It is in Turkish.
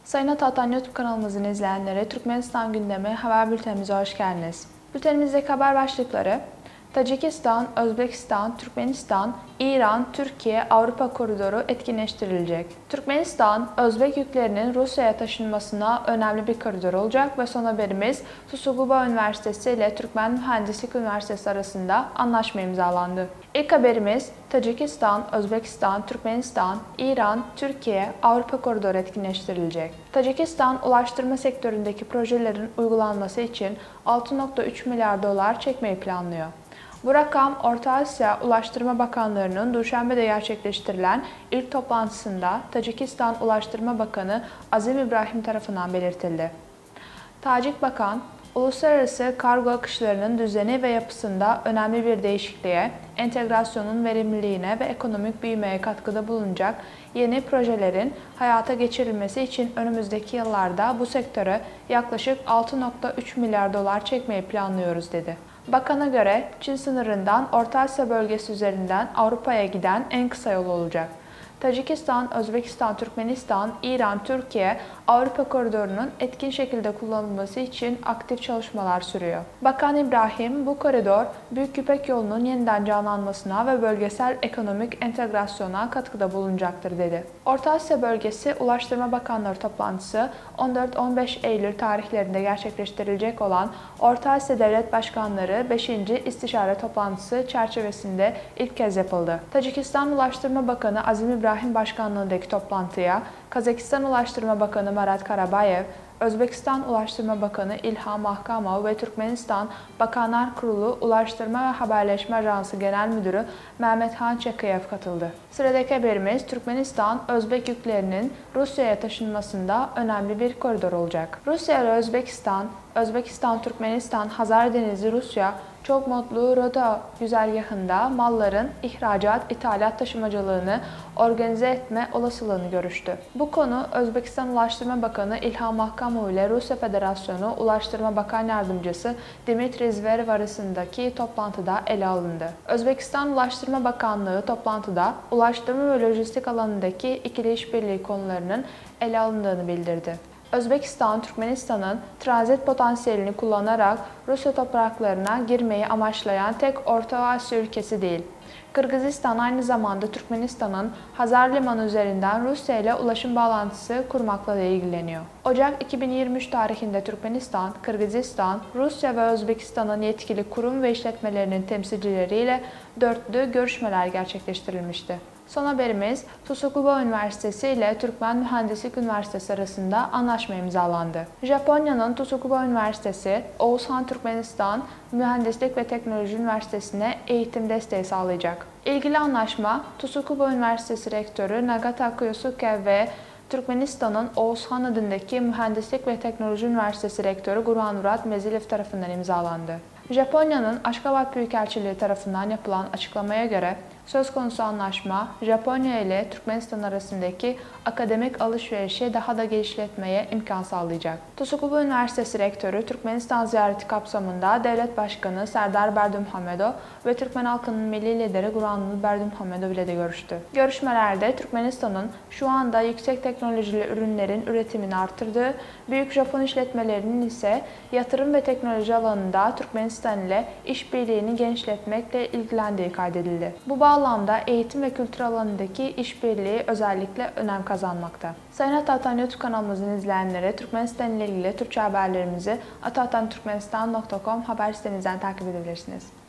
Sayın Atatan YouTube kanalımızın izleyenleri, Türkmenistan gündemi haber bültenimize hoş geldiniz. Bültenimizdeki haber başlıkları: Tacikistan, Özbekistan, Türkmenistan, İran, Türkiye, Avrupa koridoru etkinleştirilecek. Türkmenistan, Özbek yüklerinin Rusya'ya taşınmasına önemli bir koridor olacak ve son haberimiz Tsukuba Üniversitesi ile Türkmen Mühendislik Üniversitesi arasında anlaşma imzalandı. İlk haberimiz Tacikistan, Özbekistan, Türkmenistan, İran, Türkiye, Avrupa koridoru etkinleştirilecek. Tacikistan, ulaştırma sektöründeki projelerin uygulanması için 6,3 milyar dolar çekmeyi planlıyor. Bu rakam Orta Asya Ulaştırma Bakanlarının Duşanbe'de gerçekleştirilen ilk toplantısında Tacikistan Ulaştırma Bakanı Azim İbrahim tarafından belirtildi. Tacik Bakan, uluslararası kargo akışlarının düzeni ve yapısında önemli bir değişikliğe, entegrasyonun verimliliğine ve ekonomik büyümeye katkıda bulunacak yeni projelerin hayata geçirilmesi için önümüzdeki yıllarda bu sektöre yaklaşık 6,3 milyar dolar çekmeyi planlıyoruz dedi. Bakana göre Çin sınırından Orta Asya bölgesi üzerinden Avrupa'ya giden en kısa yol olacak. Tacikistan, Özbekistan, Türkmenistan, İran, Türkiye, Avrupa koridorunun etkin şekilde kullanılması için aktif çalışmalar sürüyor. Bakan İbrahim, bu koridor, Büyük İpek yolunun yeniden canlanmasına ve bölgesel ekonomik entegrasyona katkıda bulunacaktır dedi. Orta Asya Bölgesi Ulaştırma Bakanları toplantısı 14-15 Eylül tarihlerinde gerçekleştirilecek olan Orta Asya Devlet Başkanları 5. İstişare Toplantısı çerçevesinde ilk kez yapıldı. Tacikistan Ulaştırma Bakanı Azim İbrahim başkanlığındaki toplantıya Kazakistan Ulaştırma Bakanı Marat Karabayev, Özbekistan Ulaştırma Bakanı İlham Mahkamov ve Türkmenistan Bakanlar Kurulu Ulaştırma ve Haberleşme Ajansı Genel Müdürü Mehmet Han Çakayev katıldı. Sıradaki haberimiz Türkmenistan, Özbek yüklerinin Rusya'ya taşınmasında önemli bir koridor olacak. Rusya ile Özbekistan, Özbekistan-Türkmenistan, Hazar Denizi, Rusya, çok modlu rota güzergahında malların ihracat-ithalat taşımacılığını organize etme olasılığını görüştü. Bu konu Özbekistan Ulaştırma Bakanı İlham Mahkamov ile Rusya Federasyonu Ulaştırma Bakan Yardımcısı Dimitri Zverev arasındaki toplantıda ele alındı. Özbekistan Ulaştırma Bakanlığı toplantıda ulaştırma ve lojistik alanındaki ikili işbirliği konularının ele alındığını bildirdi. Özbekistan, Türkmenistan'ın transit potansiyelini kullanarak Rusya topraklarına girmeyi amaçlayan tek Orta Asya ülkesi değil. Kırgızistan aynı zamanda Türkmenistan'ın Hazar Limanı üzerinden Rusya ile ulaşım bağlantısı kurmakla da ilgileniyor. Ocak 2023 tarihinde Türkmenistan, Kırgızistan, Rusya ve Özbekistan'ın yetkili kurum ve işletmelerinin temsilcileriyle dörtlü görüşmeler gerçekleştirilmişti. Son haberimiz Tsukuba Üniversitesi ile Türkmen Mühendislik Üniversitesi arasında anlaşma imzalandı. Japonya'nın Tsukuba Üniversitesi, Oğuzhan Türkmenistan Mühendislik ve Teknoloji Üniversitesi'ne eğitim desteği sağlayacak. İlgili anlaşma, Tsukuba Üniversitesi Rektörü Nagata Koyosuke ve Türkmenistan'ın Oğuzhan adındaki Mühendislik ve Teknoloji Üniversitesi Rektörü Gurhan Murat Mezilev tarafından imzalandı. Japonya'nın Aşgabat Büyükelçiliği tarafından yapılan açıklamaya göre söz konusu anlaşma, Japonya ile Türkmenistan arasındaki akademik alışverişi daha da genişletmeye imkan sağlayacak. Tsukuba Üniversitesi Rektörü, Türkmenistan ziyareti kapsamında Devlet Başkanı Serdar Berdimuhamedov ve Türkmen halkının milli lideri Gurbanguly Berdimuhamedov ile de görüştü. Görüşmelerde Türkmenistan'ın şu anda yüksek teknolojili ürünlerin üretimini artırdığı, büyük Japon işletmelerinin ise yatırım ve teknoloji alanında Türkmenistan ile işbirliğini genişletmekle ilgilendiği kaydedildi. Bu bağlamda eğitim ve kültür alanındaki işbirliği özellikle önem kazanmakta. Sayın Atatan YouTube kanalımızın izleyenleri, Türkmenistan ile ilgili Türkçe haberlerimizi atatanturkmenistan.com haber sitemizden takip edebilirsiniz.